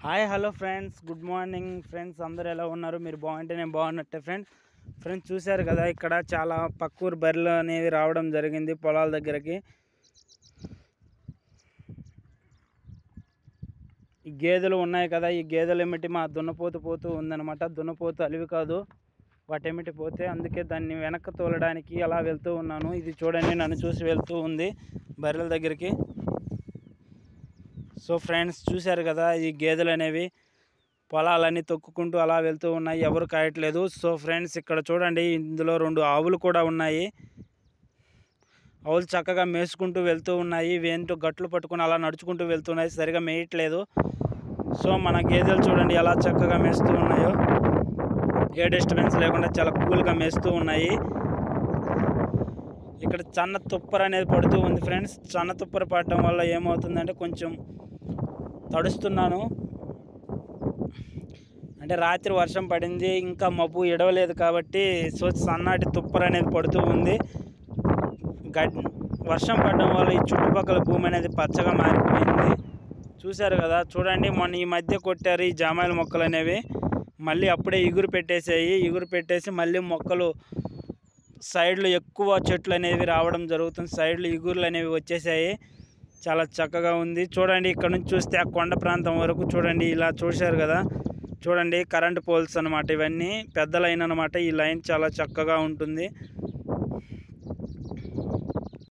Hi hello friends, good morning friends. అందరూ ఎలా ఉన్నారు? మీరు బాగుంటే నేను బాగున్నట్టే ఫ్రెండ్స్ చూశారు కదా, ఇక్కడ చాలా పక్కూరు బర్రెలు అనేవి రావడం జరిగింది పొలాల దగ్గరికి. ఈ గేదెలు ఉన్నాయి కదా, ఈ గేదెలు ఏమిటి మా దున్నపోతు పోతూ ఉందన్నమాట. దున్నపోతు అలివి కాదు, వాటేమిటి పోతే, అందుకే దాన్ని వెనక్కి తోలడానికి అలా వెళ్తూ ఉన్నాను. ఇది చూడండి, నన్ను చూసి వెళ్తూ ఉంది బర్రెల దగ్గరికి. సో ఫ్రెండ్స్ చూశారు కదా, ఈ గేదెలు అనేవి పొలాలన్నీ తొక్కుకుంటూ అలా వెళ్తూ ఉన్నాయి, ఎవరు కాయట్లేదు. సో ఫ్రెండ్స్ ఇక్కడ చూడండి, ఇందులో 2 ఆవులు కూడా ఉన్నాయి. ఆవులు చక్కగా మేసుకుంటూ వెళ్తూ ఉన్నాయి, వేంటూ గట్లు పట్టుకుని అలా నడుచుకుంటూ వెళ్తున్నాయి, సరిగా మేయట్లేదు. సో మన గేదెలు చూడండి ఎలా చక్కగా మేస్తూ ఉన్నాయో, ఏ డిస్టర్బెన్స్ లేకుండా చాలా కూల్గా మేస్తూ ఉన్నాయి. ఇక్కడ సన్న తుప్పర అనేది పడుతూ ఉంది ఫ్రెండ్స్. సన్న తుప్పర పడటం వల్ల ఏమవుతుందంటే కొంచెం తడుస్తున్నాను. అంటే రాత్రి వర్షం పడింది, ఇంకా మబ్బు ఎడవలేదు కాబట్టి సో సన్నటి తుప్పర అనేది పడుతూ ఉంది. వర్షం పడడం వల్ల ఈ చుట్టుపక్కల భూమి అనేది పచ్చగా మారిపోయింది. చూశారు కదా, చూడండి మొన్న ఈ మధ్య కొట్టారు ఈ జామాయిల మొక్కలు అనేవి, మళ్ళీ అప్పుడే ఇగురు పెట్టేసి మళ్ళీ మొక్కలు సైడ్లు ఎక్కువ చెట్లు అనేవి రావడం జరుగుతుంది. సైడ్లు ఇగుర్లు అనేవి వచ్చేసాయి, చాలా చక్కగా ఉంది. చూడండి ఇక్కడ నుంచి చూస్తే ఆ కొండ ప్రాంతం వరకు చూడండి, ఇలా చూశారు కదా, చూడండి కరెంట్ పోల్స్ అన్నమాట. ఇవన్నీ పెద్ద లైన్ అన్నమాట. ఈ లైన్ చాలా చక్కగా ఉంటుంది.